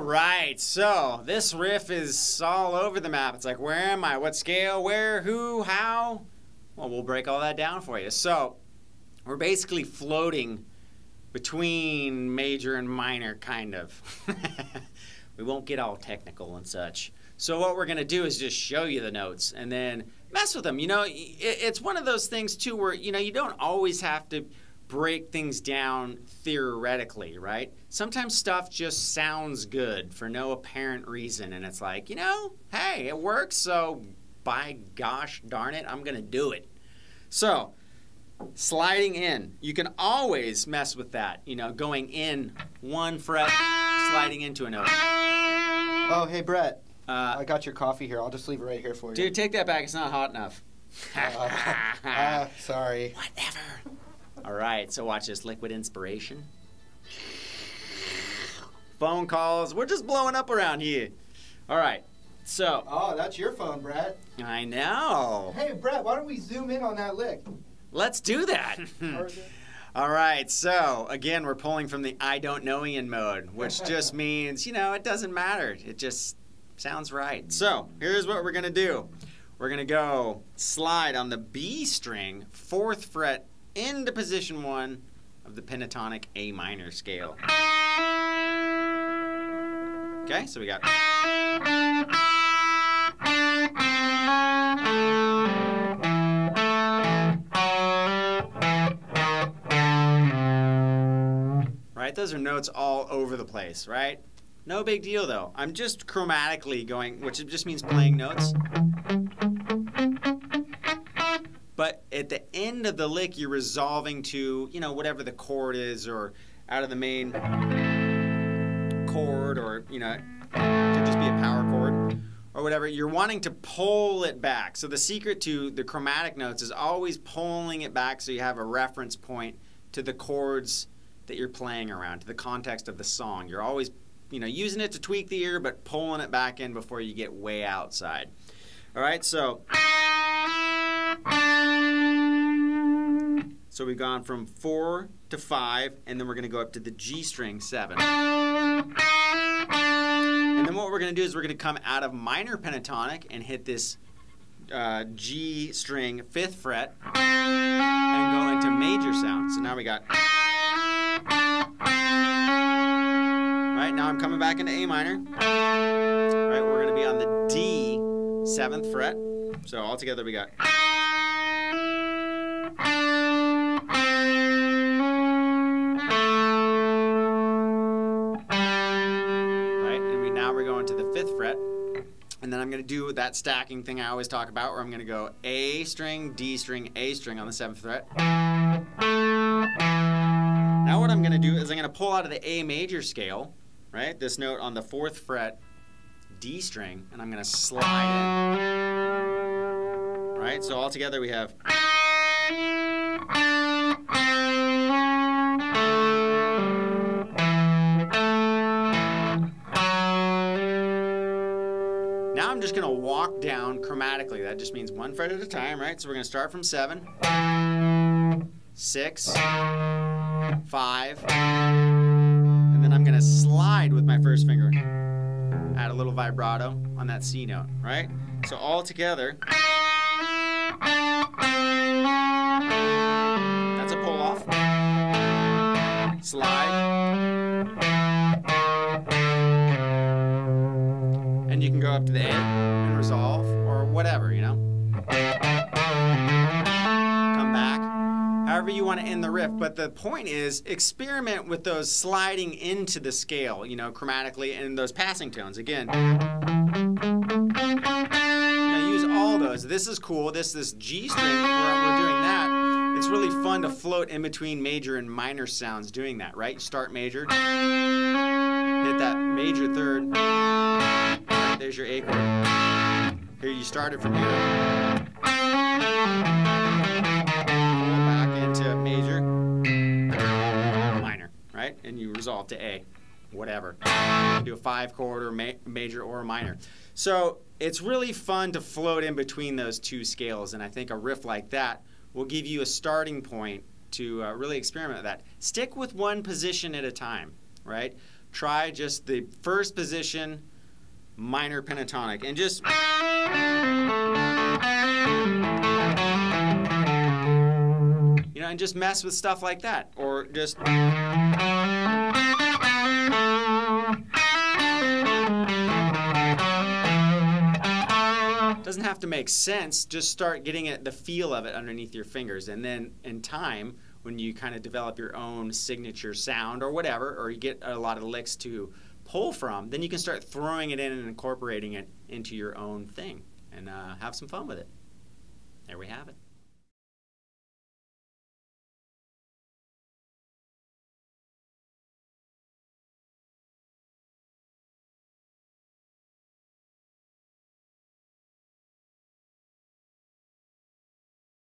All right, so this riff is all over the map. It's like, where am I? What scale? Where? Who? How? Well, we'll break all that down for you. So we're basically floating between major and minor, kind of. We won't get all technical and such. So what we're going to do is just show you the notes and then mess with them. You know, it's one of those things, too, where, you know, you don't always have to break things down theoretically, right? Sometimes stuff just sounds good for no apparent reason, and it's like, you know, hey, it works, so by gosh darn it, I'm going to do it. So, sliding in. You can always mess with that, you know, going in one fret, sliding into a note. Oh, hey, Brett. I got your coffee here. I'll just leave it right here for you. Dude, take that back. It's not hot enough. Sorry. Whatever. All right, so watch this. Liquid inspiration. Phone calls. We're just blowing up around here. All right, so. Oh, that's your phone, Brett. I know. Hey, Brett, why don't we zoom in on that lick? Let's do that. All right, so again, we're pulling from the I don't know-ian mode, which just means, you know, it doesn't matter. It just sounds right. So here's what we're going to do. We're going to go slide on the B string, 4th fret, into position 1 of the pentatonic A minor scale. Okay, so we got. Right, those are notes all over the place, right? No big deal though. I'm just chromatically going, which just means playing notes. But at the end of the lick, you're resolving to, you know, whatever the chord is, or out of the main chord, or, you know, it could just be a power chord, or whatever. You're wanting to pull it back. So the secret to the chromatic notes is always pulling it back so you have a reference point to the chords that you're playing around, to the context of the song. You're always, you know, using it to tweak the ear, but pulling it back in before you get way outside. All right, so we've gone from 4 to 5, and then we're going to go up to the G string 7. And then what we're going to do is we're going to come out of minor pentatonic and hit this G string 5th fret and go into major sound. So now we got. Right, now I'm coming back into A minor. Right, we're going to be on the D 7th fret. So all together we got. Now we're going to the 5th fret, and then I'm going to do that stacking thing I always talk about, where I'm going to go A string, D string, A string on the 7th fret. Now what I'm going to do is I'm going to pull out of the A major scale, right, this note on the 4th fret, D string, and I'm going to slide in. Right, so all together we have. Now I'm just going to walk down chromatically. That just means 1 fret at a time, right? So we're going to start from 7, 6, 5, and then I'm going to slide with my first finger. Add a little vibrato on that C note, right? So all together, that's a pull off. Slide. And you can go up to the A and resolve, or whatever, you know. Come back. However you want to end the riff. But the point is, experiment with those sliding into the scale, you know, chromatically, and those passing tones. Again, you know, use all those. This is cool. This G string, where we're doing that. It's really fun to float in between major and minor sounds doing that, right? You start major, hit that major 3rd. There's your A chord. Here you start it from here. Pull it back into major, minor, right? And you resolve to A, whatever. You can do a 5 chord or major or minor. So it's really fun to float in between those two scales, and I think a riff like that will give you a starting point to really experiment with that. Stick with one position at a time, right? try just the first position minor pentatonic and just and just mess with stuff like that, or just doesn't have to make sense. Just start getting the feel of it underneath your fingers, and then in time, when you kind of develop your own signature sound or whatever, or you get a lot of licks to pull from, then you can start throwing it in and incorporating it into your own thing and have some fun with it. There we have it.